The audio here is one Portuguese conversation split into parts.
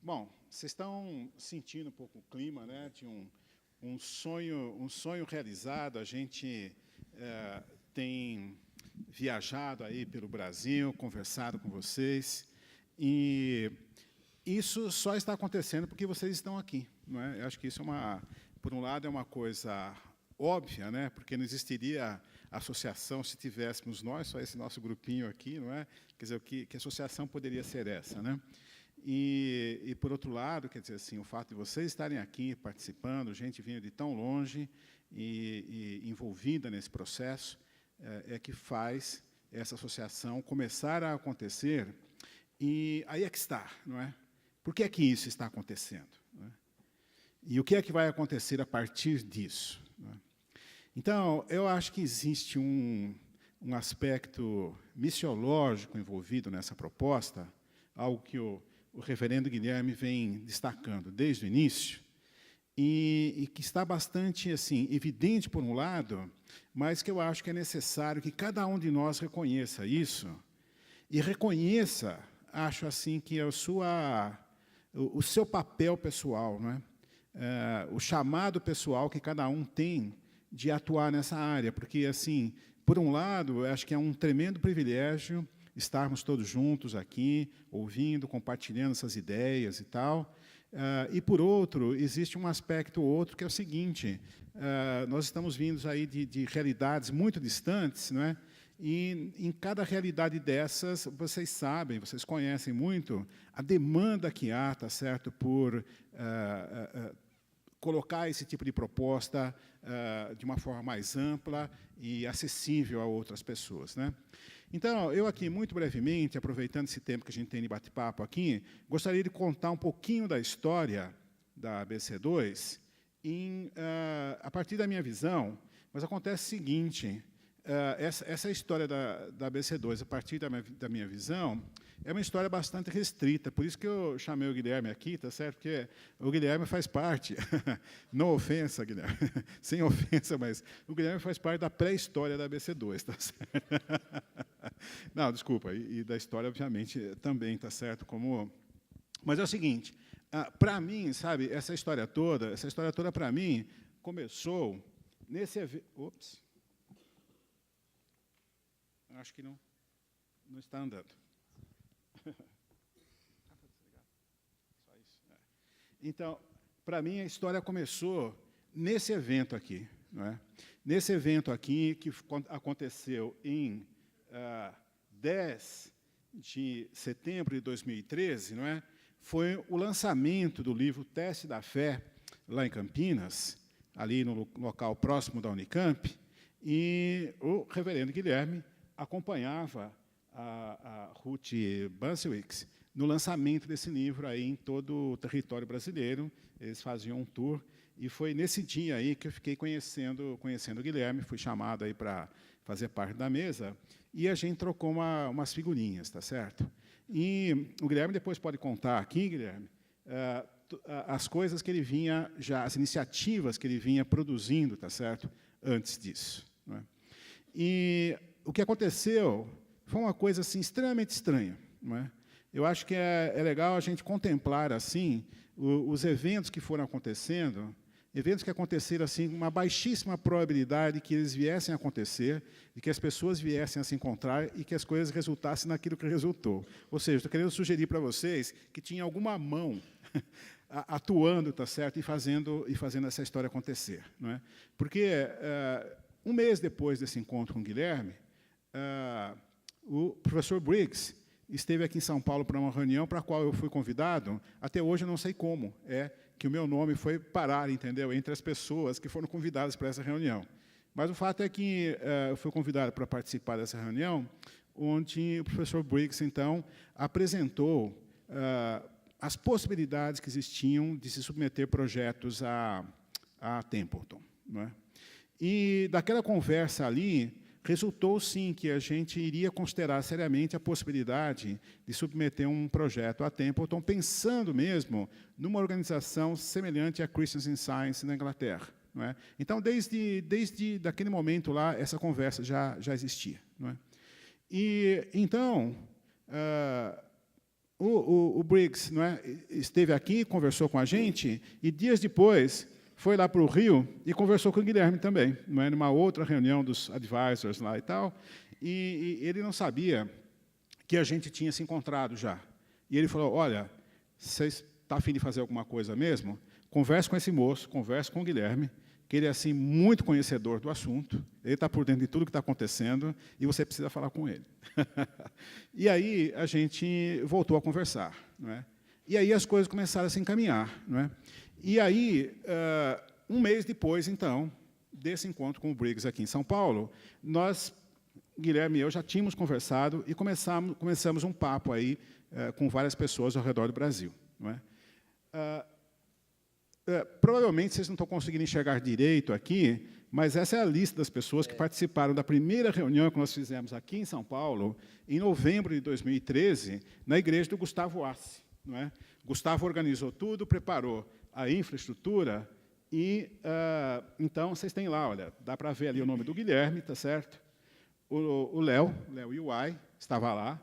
Bom, vocês estão sentindo um pouco o clima, né, de um sonho realizado. A gente tem viajado aí pelo Brasil, conversado com vocês, e isso só está acontecendo porque vocês estão aqui, não é? Eu acho que isso por um lado, é uma coisa óbvia, né, porque não existiria associação se tivéssemos nós, só esse nosso grupinho aqui, não é? Quer dizer, que associação poderia ser essa, né? E, por outro lado, quer dizer assim, o fato de vocês estarem aqui participando, gente vindo de tão longe e envolvida nesse processo, é que faz essa associação começar a acontecer. E aí é que está, não é? Por que é que isso está acontecendo? Não é? E o que é que vai acontecer a partir disso? Não é? Então, eu acho que existe um aspecto missiológico envolvido nessa proposta, algo que o reverendo Guilherme vem destacando desde o início, e que está bastante assim, evidente, por um lado, mas que eu acho que é necessário que cada um de nós reconheça isso, e reconheça, acho assim, que o seu papel pessoal, não é? O chamado pessoal que cada um tem de atuar nessa área, porque, assim, por um lado, eu acho que é um tremendo privilégio estarmos todos juntos aqui, ouvindo, compartilhando essas ideias e tal. E, por outro, existe um aspecto outro, que é o seguinte, nós estamos vindo aí de realidades muito distantes, não é? E, em cada realidade dessas, vocês sabem, vocês conhecem muito a demanda que há, tá certo, por colocar esse tipo de proposta de uma forma mais ampla e acessível a outras pessoas, né? Então, eu aqui, muito brevemente, aproveitando esse tempo que a gente tem de bate-papo aqui, gostaria de contar um pouquinho da história da ABC2 a partir da minha visão, mas acontece o seguinte, essa história da ABC2, a partir da minha visão, é uma história bastante restrita, por isso que eu chamei o Guilherme aqui, tá certo? Porque o Guilherme faz parte, não ofensa, Guilherme, sem ofensa, mas o Guilherme faz parte da pré-história da ABC2, tá certo? Não, desculpa, e da história, obviamente, também, tá certo? Mas é o seguinte, para mim, sabe, essa história toda, para mim, começou nesse evento. Ops. Acho que não está andando. Então, para mim, a história começou nesse evento aqui, não é? Nesse evento aqui, que aconteceu em 10 de setembro de 2013, não é? Foi o lançamento do livro Teste da Fé, lá em Campinas, ali no local próximo da Unicamp, e o reverendo Guilherme acompanhava a Ruth Bancewicz no lançamento desse livro aí em todo o território brasileiro. Eles faziam um tour, e foi nesse dia aí que eu fiquei conhecendo o Guilherme, fui chamado aí para fazer parte da mesa, e a gente trocou umas figurinhas, tá certo? E o Guilherme depois pode contar aqui, Guilherme, as coisas que ele vinha já, as iniciativas que ele vinha produzindo, tá certo? Antes disso, não é? E o que aconteceu foi uma coisa assim extremamente estranha, não é? Eu acho que é legal a gente contemplar assim os eventos que foram acontecendo, eventos que aconteceram assim com uma baixíssima probabilidade que eles viessem a acontecer, e que as pessoas viessem a se encontrar e que as coisas resultassem naquilo que resultou. Ou seja, estou querendo sugerir para vocês que tinha alguma mão atuando, tá certo, e fazendo essa história acontecer, não é? Porque um mês depois desse encontro com o Guilherme, o professor Briggs esteve aqui em São Paulo para uma reunião para a qual eu fui convidado. Até hoje eu não sei como que o meu nome foi parar, entendeu? Entre as pessoas que foram convidadas para essa reunião. Mas o fato é que eu fui convidado para participar dessa reunião, onde o professor Briggs, então, apresentou as possibilidades que existiam de se submeter projetos a Templeton, não é? E daquela conversa ali, resultou, sim, que a gente iria considerar seriamente a possibilidade de submeter um projeto a Templeton, pensando mesmo numa organização semelhante à Christians in Science na Inglaterra, não é? Então, desde daquele momento lá, essa conversa já existia, não é? E, então, o Briggs, não é, esteve aqui, conversou com a gente, e dias depois foi lá para o Rio e conversou com o Guilherme também, não é, numa outra reunião dos advisors lá e tal, e ele não sabia que a gente tinha se encontrado já. E ele falou, olha, você está a fim de fazer alguma coisa mesmo? Converse com esse moço, converse com o Guilherme, que ele é assim, muito conhecedor do assunto, ele está por dentro de tudo que está acontecendo, e você precisa falar com ele. E aí a gente voltou a conversar. Não é? E aí as coisas começaram a se encaminhar. Não é? E aí, um mês depois, então, desse encontro com o Briggs aqui em São Paulo, nós, Guilherme e eu, já tínhamos conversado e começamos um papo aí com várias pessoas ao redor do Brasil. Não é? Provavelmente vocês não estão conseguindo enxergar direito aqui, mas essa é a lista das pessoas que participaram da primeira reunião que nós fizemos aqui em São Paulo, em novembro de 2013, na igreja do Gustavo Assi. Não é? Gustavo organizou tudo, preparou a infraestrutura, e, então, vocês têm lá, olha, dá para ver ali o nome do Guilherme, tá certo? O Léo UI, estava lá,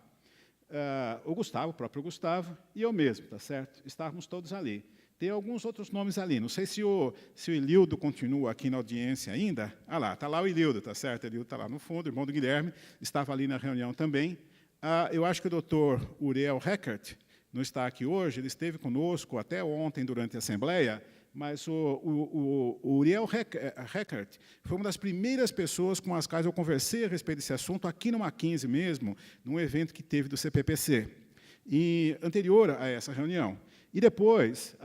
o Gustavo, o próprio Gustavo, e eu mesmo, tá certo? Estávamos todos ali. Tem alguns outros nomes ali, não sei se o Ilildo continua aqui na audiência ainda. Ah lá, está lá o Ilildo, tá certo? O Ilildo está lá no fundo, irmão do Guilherme, estava ali na reunião também. Eu acho que o doutor Uriel Heckert não está aqui hoje, ele esteve conosco até ontem durante a Assembleia, mas o Uriel Heckert foi uma das primeiras pessoas com as quais eu conversei a respeito desse assunto, aqui no Mackenzie mesmo, num evento que teve do CPPC, e anterior a essa reunião. E depois,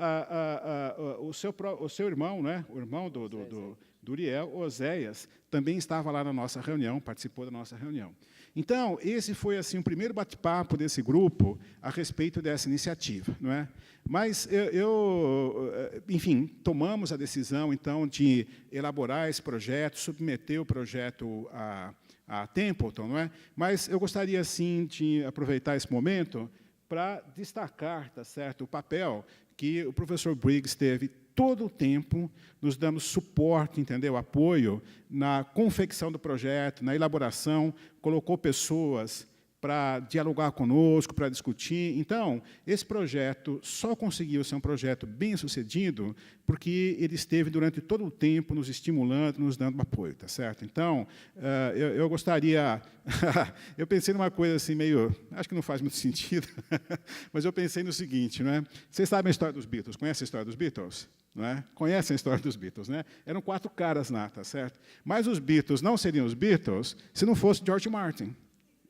o seu irmão, né, o irmão do Uriel, Oséias, também estava lá na nossa reunião, participou da nossa reunião. Então, esse foi assim o primeiro bate-papo desse grupo a respeito dessa iniciativa. Não é? Mas, enfim, tomamos a decisão, então, de elaborar esse projeto, submeter o projeto a Templeton. Não é? Mas eu gostaria, assim, de aproveitar esse momento para destacar, tá certo, o papel que o professor Briggs teve todo o tempo nos dando suporte, entendeu, apoio na confecção do projeto, na elaboração, colocou pessoas para dialogar conosco, para discutir. Então, esse projeto só conseguiu ser um projeto bem-sucedido porque ele esteve, durante todo o tempo, nos estimulando, nos dando apoio, tá certo? Então, eu gostaria... eu pensei numa coisa assim, meio... Acho que não faz muito sentido, mas eu pensei no seguinte, não é? Vocês sabem a história dos Beatles? Conhecem a história dos Beatles? Não é? Conhecem a história dos Beatles, né? Eram 4 caras lá, tá certo? Mas os Beatles não seriam os Beatles se não fosse George Martin.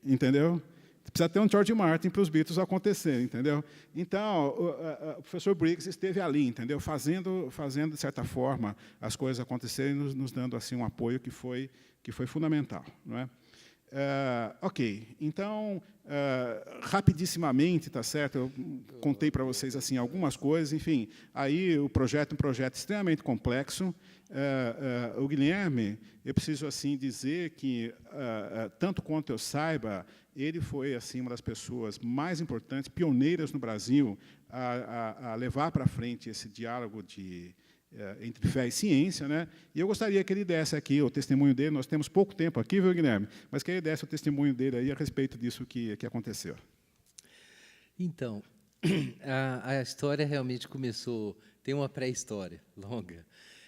Entendeu? Precisa ter um George Martin para os Beatles acontecerem, entendeu? Então, o professor Briggs esteve ali, entendeu? Fazendo, de certa forma, as coisas acontecerem, nos dando assim um apoio que foi fundamental, não é? Ok, então, rapidissimamente, tá certo? Eu contei para vocês assim algumas coisas, enfim, aí o projeto é um projeto extremamente complexo. O Guilherme, eu preciso assim dizer que, tanto quanto eu saiba, ele foi assim uma das pessoas mais importantes, pioneiras no Brasil, a levar para frente esse diálogo entre fé e ciência, né? E eu gostaria que ele desse aqui o testemunho dele. Nós temos pouco tempo aqui, viu, Guilherme? Mas que ele desse o testemunho dele aí a respeito disso que aconteceu. Então, a história realmente começou, tem uma pré-história longa.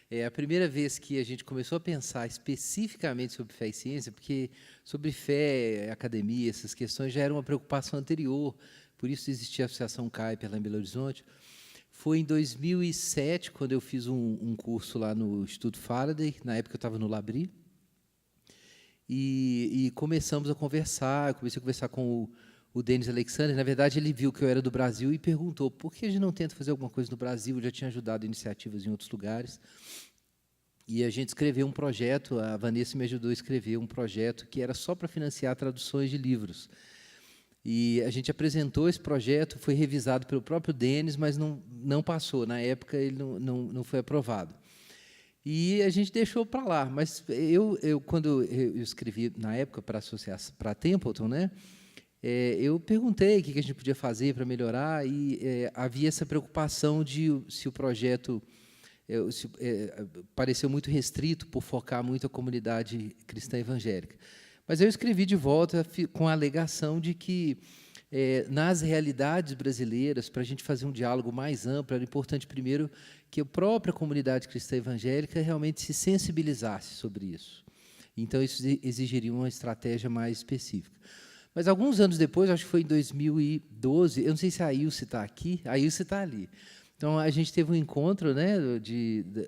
É a primeira vez que a gente começou a pensar especificamente sobre fé e ciência, porque sobre fé, academia, essas questões já era uma preocupação anterior, por isso existia a Associação Kuyper lá em Belo Horizonte. Foi em 2007, quando eu fiz um curso lá no Instituto Faraday, na época eu estava no Labri, e começamos a conversar, comecei a conversar com o Denis Alexander. Na verdade, ele viu que eu era do Brasil e perguntou por que a gente não tenta fazer alguma coisa no Brasil. Eu já tinha ajudado iniciativas em outros lugares. E a gente escreveu um projeto, a Vanessa me ajudou a escrever um projeto que era só para financiar traduções de livros. E a gente apresentou esse projeto, foi revisado pelo próprio Denis, mas não passou. Na época, ele não foi aprovado. E a gente deixou para lá. Mas quando eu escrevi, na época, para a Templeton, né, eu perguntei o que a gente podia fazer para melhorar, e havia essa preocupação de se o projeto pareceu muito restrito por focar muito a comunidade cristã evangélica. Mas eu escrevi de volta com a alegação de que nas realidades brasileiras, para a gente fazer um diálogo mais amplo, era importante, primeiro, que a própria comunidade cristã evangélica realmente se sensibilizasse sobre isso. Então, isso exigiria uma estratégia mais específica. Mas, alguns anos depois, acho que foi em 2012, eu não sei se a Ilse está aqui, a Ilse está ali. Então, a gente teve um encontro, né,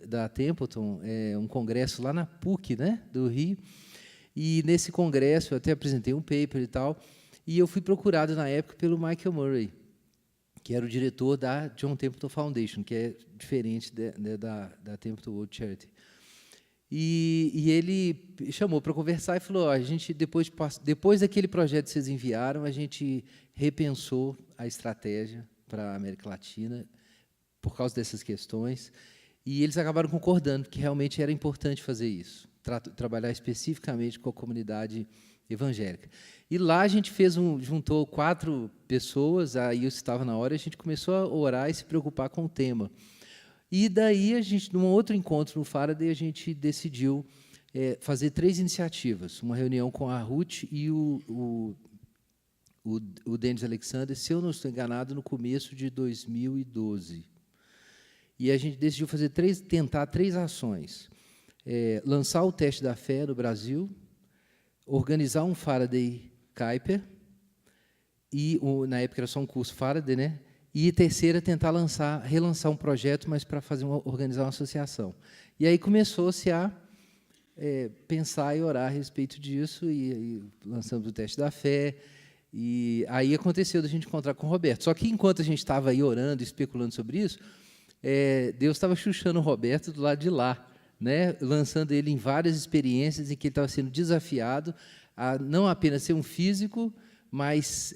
da Templeton, um congresso lá na PUC, né, do Rio, e, nesse congresso, eu até apresentei um paper e tal, e eu fui procurado, na época, pelo Michael Murray, que era o diretor da John Templeton Foundation, que é diferente da Templeton World Charity. E ele chamou para conversar e falou, a gente, depois daquele projeto que vocês enviaram, a gente repensou a estratégia para a América Latina, por causa dessas questões, e eles acabaram concordando que realmente era importante fazer isso, trabalhar especificamente com a comunidade evangélica. E lá a gente juntou 4 pessoas, aí eu estava na hora, a gente começou a orar e se preocupar com o tema. E daí, num outro encontro no Faraday, a gente decidiu fazer 3 iniciativas, uma reunião com a Ruth e o Dennis Alexander, se eu não estou enganado, no começo de 2012. E a gente decidiu tentar 3 ações. Lançar o teste da fé no Brasil, organizar um Faraday Kuiper, e na época era só um curso Faraday, né? E terceira, tentar relançar um projeto, mas para organizar uma associação. E aí começou-se a pensar e orar a respeito disso, e lançamos o teste da fé, e aí aconteceu da gente encontrar com o Roberto. Só que, enquanto a gente estava aí orando, especulando sobre isso, Deus estava chuchando o Roberto do lado de lá, né? Lançando ele em várias experiências em que ele estava sendo desafiado a não apenas ser um físico, mas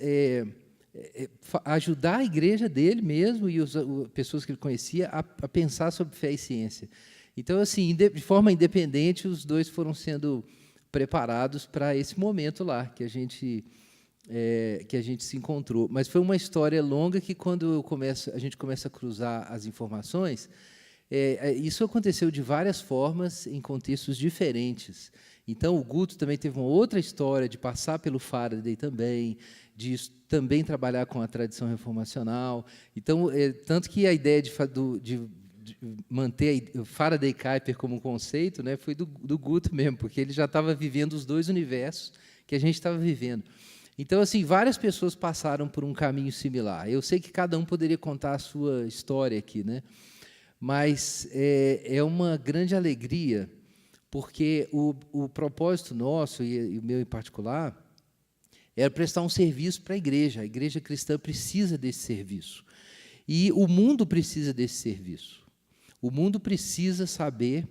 ajudar a igreja dele mesmo e as pessoas que ele conhecia a pensar sobre fé e ciência. Então, assim, de forma independente, os 2 foram sendo preparados para esse momento lá que a gente se encontrou. Mas foi uma história longa que, quando a gente começa a cruzar as informações, isso aconteceu de várias formas, em contextos diferentes. Então, o Guto também teve uma outra história de passar pelo Faraday também, de também trabalhar com a tradição reformacional. Então, tanto que a ideia de manter o Faraday Kuiper como um conceito, né, foi do Guto mesmo, porque ele já estava vivendo os 2 universos que a gente estava vivendo. Então, assim, várias pessoas passaram por um caminho similar. Eu sei que cada um poderia contar a sua história aqui, né? Mas é uma grande alegria, porque o propósito nosso, e o meu em particular, era prestar um serviço para a igreja cristã precisa desse serviço. E o mundo precisa desse serviço. O mundo precisa saber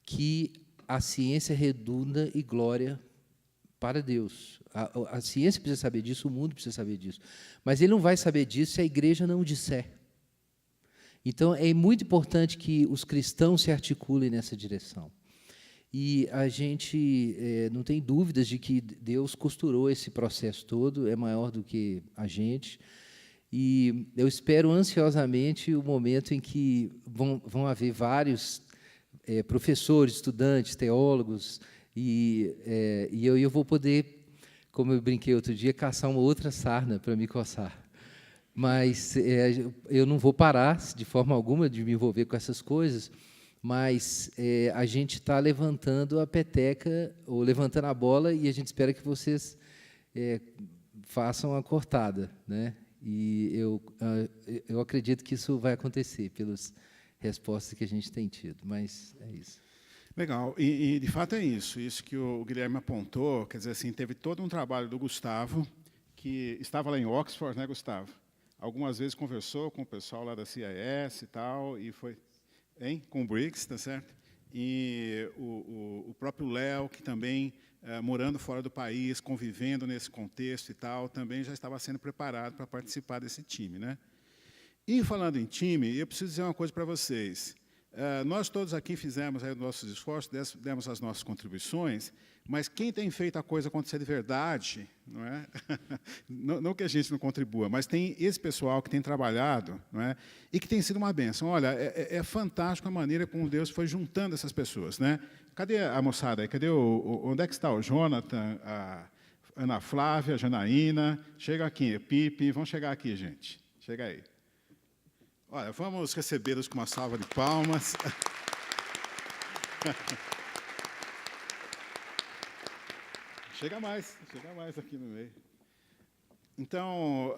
que a ciência redunda em glória para Deus. A ciência precisa saber disso, o mundo precisa saber disso. Mas ele não vai saber disso se a igreja não o disser. Então, é muito importante que os cristãos se articulem nessa direção. E a gente não tem dúvidas de que Deus costurou esse processo todo, é maior do que a gente. E eu espero ansiosamente o momento em que vão haver vários professores, estudantes, teólogos, e eu vou poder, como eu brinquei outro dia, caçar uma outra sarna para me coçar. Mas eu não vou parar, de forma alguma, de me envolver com essas coisas, mas a gente está levantando a peteca, ou levantando a bola, e a gente espera que vocês façam a cortada, né? E eu acredito que isso vai acontecer, pelas respostas que a gente tem tido, mas é isso. Legal, e de fato é isso que o Guilherme apontou, quer dizer assim, teve todo um trabalho do Gustavo, que estava lá em Oxford, né, Gustavo? Algumas vezes conversou com o pessoal lá da CIS e tal, e foi com o BRICS, tá certo? E o próprio Léo, que também, morando fora do país, convivendo nesse contexto e tal, também já estava sendo preparado para participar desse time, né? E, falando em time, eu preciso dizer uma coisa para vocês. Nós todos aqui fizemos aí os nossos esforços, demos as nossas contribuições, mas quem tem feito a coisa acontecer de verdade, não é? Não que a gente não contribua, mas tem esse pessoal que tem trabalhado, não é? E que tem sido uma bênção. Olha, é fantástico a maneira como Deus foi juntando essas pessoas, né? Cadê a moçada aí? Cadê onde é que está o Jonathan, Ana Flávia, Janaína, chega aqui, Pipe, vão chegar aqui, gente. Chega aí. Olha, vamos recebê-los com uma salva de palmas. Chega mais aqui no meio. Então,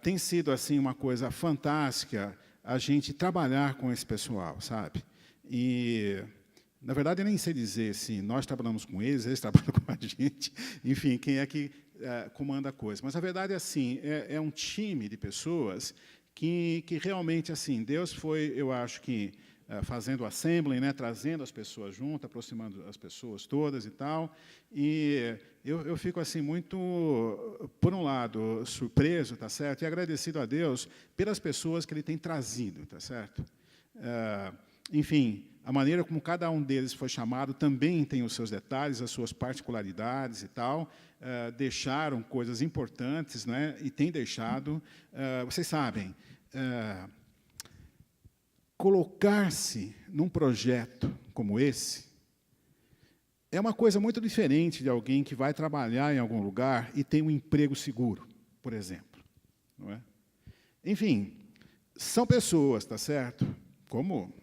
tem sido assim uma coisa fantástica a gente trabalhar com esse pessoal, sabe? E, na verdade, eu nem sei dizer se nós trabalhamos com eles trabalham com a gente, enfim, quem é que comanda a coisa. Mas a verdade é assim, é um time de pessoas que realmente, assim, Deus foi, eu acho que, fazendo assembly, né, trazendo as pessoas junto, aproximando as pessoas todas e tal. E eu fico assim muito, por um lado, surpreso, tá certo? E agradecido a Deus pelas pessoas que Ele tem trazido, tá certo? Enfim, a maneira como cada um deles foi chamado também tem os seus detalhes, as suas particularidades e tal. Deixaram coisas importantes, né? E tem deixado. Vocês sabem. Colocar-se num projeto como esse é uma coisa muito diferente de alguém que vai trabalhar em algum lugar e tem um emprego seguro, por exemplo. Não é? Enfim, são pessoas, tá certo? Como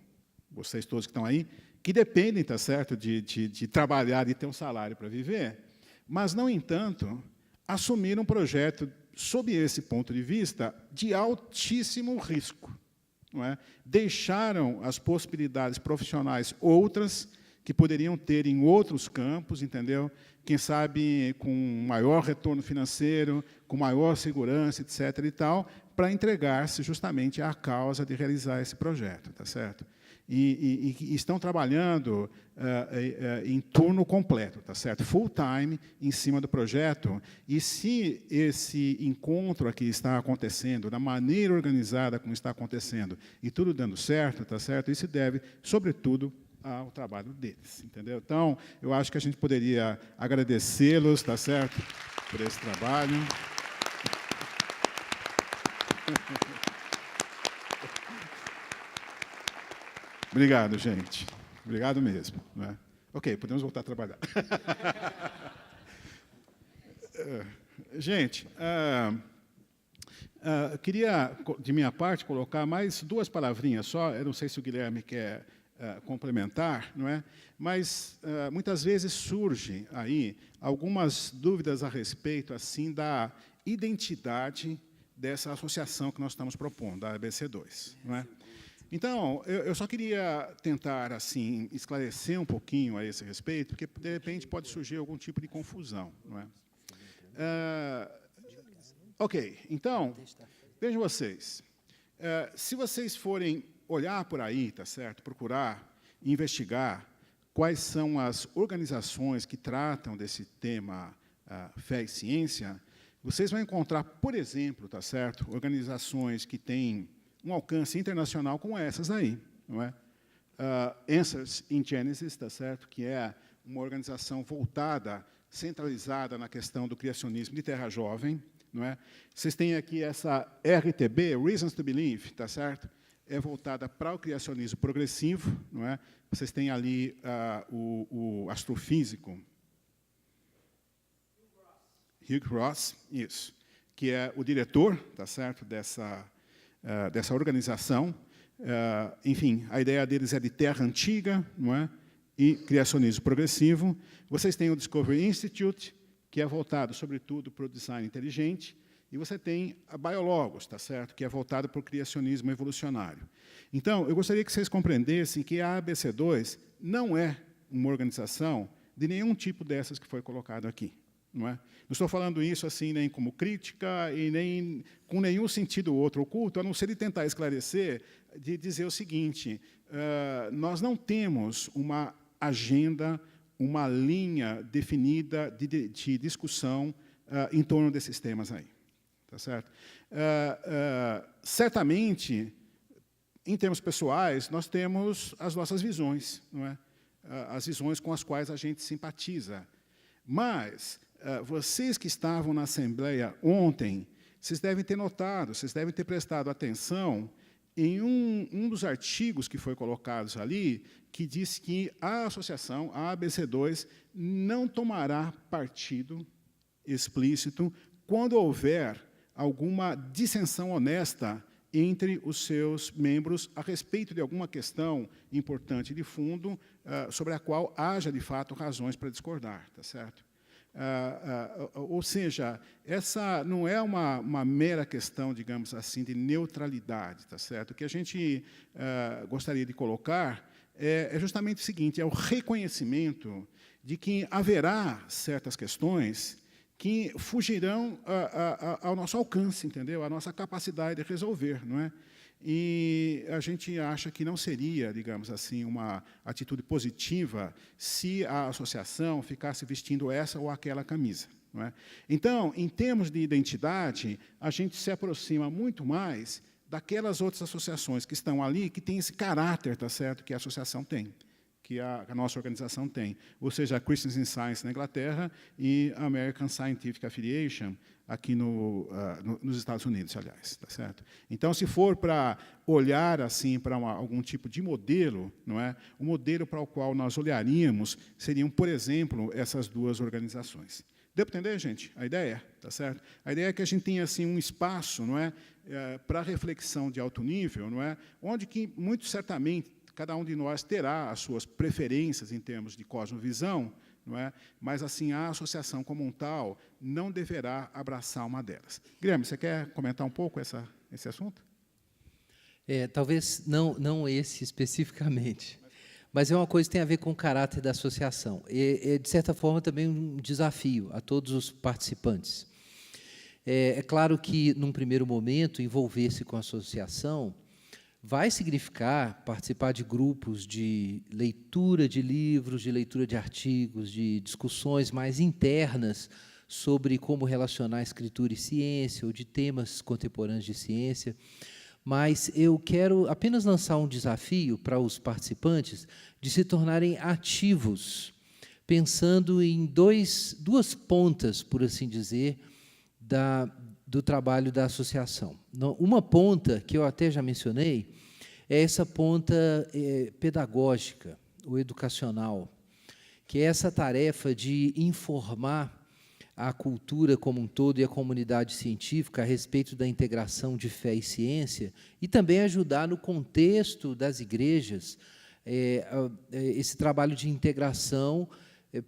vocês todos que estão aí, que dependem, tá certo, de trabalhar e ter um salário para viver, mas, no entanto, assumiram um projeto, sob esse ponto de vista, de altíssimo risco. Não é? Deixaram as possibilidades profissionais outras que poderiam ter em outros campos, entendeu? Quem sabe com maior retorno financeiro, com maior segurança, etc. e tal, para entregar-se justamente à causa de realizar esse projeto, tá certo? E estão trabalhando em turno completo, tá certo? Full time em cima do projeto. E se esse encontro aqui está acontecendo da maneira organizada como está acontecendo e tudo dando certo, tá certo? Isso deve, sobretudo, ao trabalho deles, entendeu? Então, eu acho que a gente poderia agradecê-los, tá certo? Por esse trabalho. Obrigado, gente. Obrigado mesmo. Né? Ok, podemos voltar a trabalhar. Gente, queria, de minha parte, colocar mais duas palavrinhas só. Eu não sei se o Guilherme quer complementar, não é? Mas muitas vezes surgem aí algumas dúvidas a respeito assim da identidade dessa associação que nós estamos propondo, da ABC2, não é? Então, eu só queria tentar assim esclarecer um pouquinho a esse respeito, porque de repente pode surgir algum tipo de confusão, não é? Ok, então vejam vocês, se vocês forem olhar por aí, tá certo? Procurar, investigar quais são as organizações que tratam desse tema fé e ciência, vocês vão encontrar, por exemplo, tá certo? Organizações que têm um alcance internacional como essas aí, não é? Answers in Genesis, tá certo? Que é uma organização voltada, centralizada na questão do criacionismo de Terra Jovem, não é? Vocês têm aqui essa RTB, Reasons to Believe, tá certo? É voltada para o criacionismo progressivo, não é? Vocês têm ali o astrofísico Hugh Ross, isso, que é o diretor, tá certo, dessa organização. Enfim, a ideia deles é de terra antiga, não é? E criacionismo progressivo. Vocês têm o Discovery Institute, que é voltado, sobretudo, para o design inteligente, e você tem a Biologos, tá certo? Que é voltado para o criacionismo evolucionário. Então, eu gostaria que vocês compreendessem que a ABC2 não é uma organização de nenhum tipo dessas que foi colocado aqui. Não é? Não estou falando isso assim nem como crítica e nem com nenhum sentido outro oculto, a não ser de tentar esclarecer, de dizer o seguinte, nós não temos uma agenda, uma linha definida de discussão em torno desses temas aí. Tá certo? Certamente, em termos pessoais, nós temos as nossas visões, não é? As visões com as quais a gente simpatiza. Mas vocês que estavam na Assembleia ontem, vocês devem ter notado, vocês devem ter prestado atenção em um dos artigos que foi colocados ali, que diz que a associação, a ABC2, não tomará partido explícito quando houver alguma dissensão honesta entre os seus membros a respeito de alguma questão importante de fundo sobre a qual haja, de fato, razões para discordar, tá certo? Ou seja, essa não é uma mera questão, digamos assim, de neutralidade, tá certo? O que a gente gostaria de colocar é justamente o seguinte, é o reconhecimento de que haverá certas questões que fugirão ao nosso alcance, entendeu? À nossa capacidade de resolver, não é? E a gente acha que não seria, digamos assim, uma atitude positiva se a associação ficasse vestindo essa ou aquela camisa, não é? Então, em termos de identidade, a gente se aproxima muito mais daquelas outras associações que estão ali, que têm esse caráter, tá certo, que a associação tem, que a nossa organização tem, ou seja, a Christians in Science na Inglaterra e a American Scientific Affiliation aqui nos Estados Unidos, aliás, tá certo? Então, se for para olhar assim para algum tipo de modelo, não é? O modelo para o qual nós olharíamos seriam, por exemplo, essas duas organizações. Deu para entender, gente? A ideia, tá certo? A ideia é que a gente tenha assim um espaço, não é, para reflexão de alto nível, não é? Onde que muito certamente cada um de nós terá as suas preferências em termos de cosmovisão, não é? Mas assim a associação como um tal não deverá abraçar uma delas. Guilherme, você quer comentar um pouco esse assunto? Talvez não esse especificamente, mas é uma coisa que tem a ver com o caráter da associação. É de certa forma, também um desafio a todos os participantes. É claro que, num primeiro momento, envolver-se com a associação vai significar participar de grupos de leitura de livros, de leitura de artigos, de discussões mais internas sobre como relacionar escritura e ciência, ou de temas contemporâneos de ciência. Mas eu quero apenas lançar um desafio para os participantes de se tornarem ativos, pensando em duas pontas, por assim dizer, do trabalho da associação. Uma ponta, que eu até já mencionei, é essa ponta pedagógica, ou educacional, que é essa tarefa de informar a cultura como um todo e a comunidade científica a respeito da integração de fé e ciência, e também ajudar no contexto das igrejas esse trabalho de integração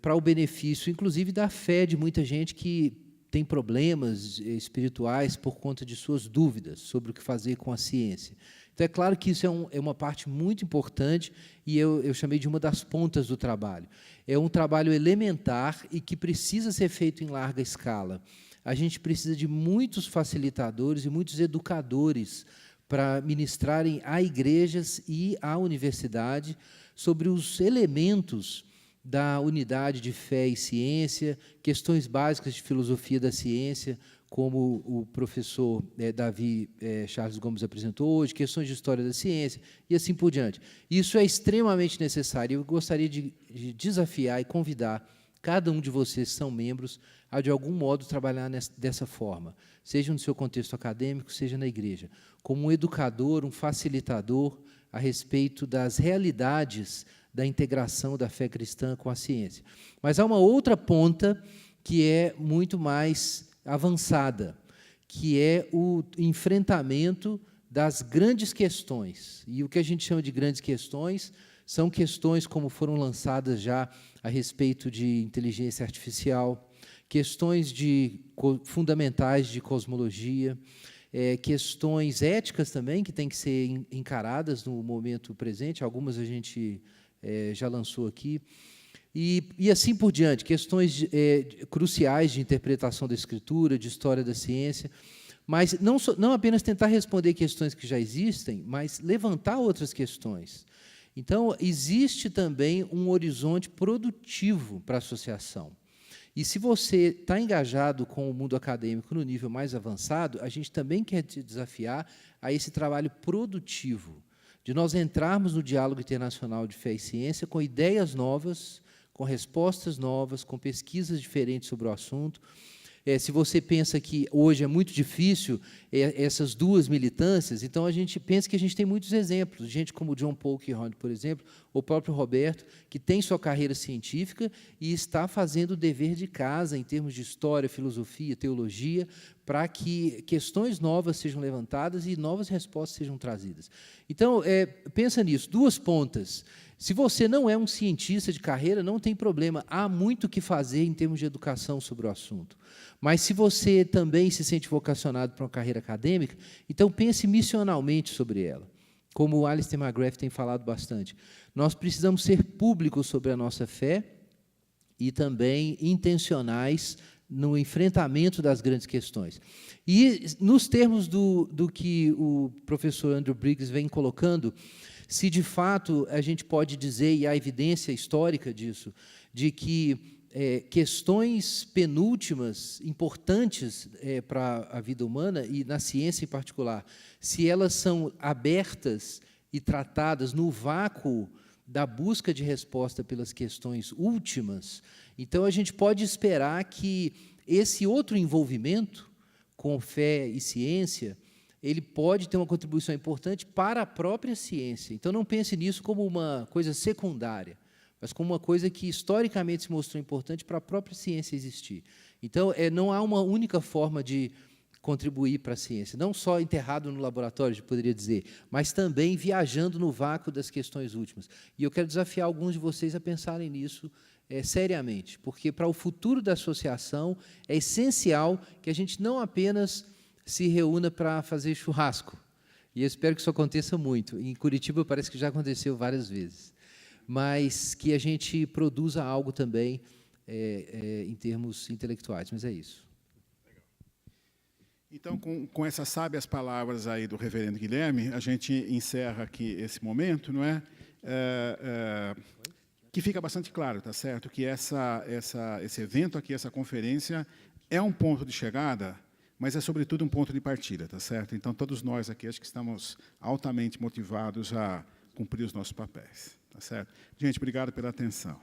para o benefício, inclusive, da fé de muita gente que tem problemas espirituais por conta de suas dúvidas sobre o que fazer com a ciência. Então, é claro que isso é uma parte muito importante, e eu chamei de uma das pontas do trabalho. É um trabalho elementar e que precisa ser feito em larga escala. A gente precisa de muitos facilitadores e muitos educadores para ministrarem a igrejas e à universidade sobre os elementos da unidade de fé e ciência, questões básicas de filosofia da ciência, como o professor Davi Charles Gomes apresentou hoje, questões de história da ciência, e assim por diante. Isso é extremamente necessário. Eu gostaria de desafiar e convidar cada um de vocês que são membros a, de algum modo, trabalhar dessa forma, seja no seu contexto acadêmico, seja na igreja, como um educador, um facilitador a respeito das realidades da integração da fé cristã com a ciência. Mas há uma outra ponta que é muito mais avançada, que é o enfrentamento das grandes questões. E o que a gente chama de grandes questões são questões como foram lançadas já a respeito de inteligência artificial, questões fundamentais de cosmologia, questões éticas também, que têm que ser encaradas no momento presente, algumas a gente já lançou aqui, e assim por diante, questões cruciais de interpretação da Escritura, de história da ciência, mas não apenas tentar responder questões que já existem, mas levantar outras questões. Então, existe também um horizonte produtivo para a associação. E se você está engajado com o mundo acadêmico no nível mais avançado, a gente também quer te desafiar a esse trabalho produtivo, de nós entrarmos no diálogo internacional de fé e ciência com ideias novas, com respostas novas, com pesquisas diferentes sobre o assunto, Se você pensa que hoje é muito difícil essas duas militâncias, então a gente pensa que a gente tem muitos exemplos, gente como John Polkinghorne, por exemplo, ou o próprio Roberto, que tem sua carreira científica e está fazendo o dever de casa em termos de história, filosofia, teologia, para que questões novas sejam levantadas e novas respostas sejam trazidas. Então, pensa nisso, duas pontas. Se você não é um cientista de carreira, não tem problema, há muito o que fazer em termos de educação sobre o assunto. Mas, se você também se sente vocacionado para uma carreira acadêmica, então pense missionalmente sobre ela. Como o Alistair McGrath tem falado bastante, nós precisamos ser públicos sobre a nossa fé e também intencionais no enfrentamento das grandes questões. E, nos termos do que o professor Andrew Briggs vem colocando, se de fato a gente pode dizer, e há evidência histórica disso, de que questões penúltimas, importantes para a vida humana, e na ciência em particular, se elas são abertas e tratadas no vácuo da busca de resposta pelas questões últimas, então a gente pode esperar que esse outro envolvimento com fé e ciência, ele pode ter uma contribuição importante para a própria ciência. Então, não pense nisso como uma coisa secundária, mas como uma coisa que, historicamente, se mostrou importante para a própria ciência existir. Então, não há uma única forma de contribuir para a ciência, não só enterrado no laboratório, eu poderia dizer, mas também viajando no vácuo das questões últimas. E eu quero desafiar alguns de vocês a pensarem nisso seriamente, porque, para o futuro da associação, é essencial que a gente não apenas se reúna para fazer churrasco. E eu espero que isso aconteça muito. Em Curitiba parece que já aconteceu várias vezes. Mas que a gente produza algo também em termos intelectuais. Mas é isso. Então, com essas sábias palavras aí do reverendo Guilherme, a gente encerra aqui esse momento, não é? Que fica bastante claro, tá certo? Que esse evento aqui, essa conferência, é um ponto de chegada, mas é, sobretudo, um ponto de partida, tá certo? Então, todos nós aqui, acho que estamos altamente motivados a cumprir os nossos papéis, tá certo? Gente, obrigado pela atenção.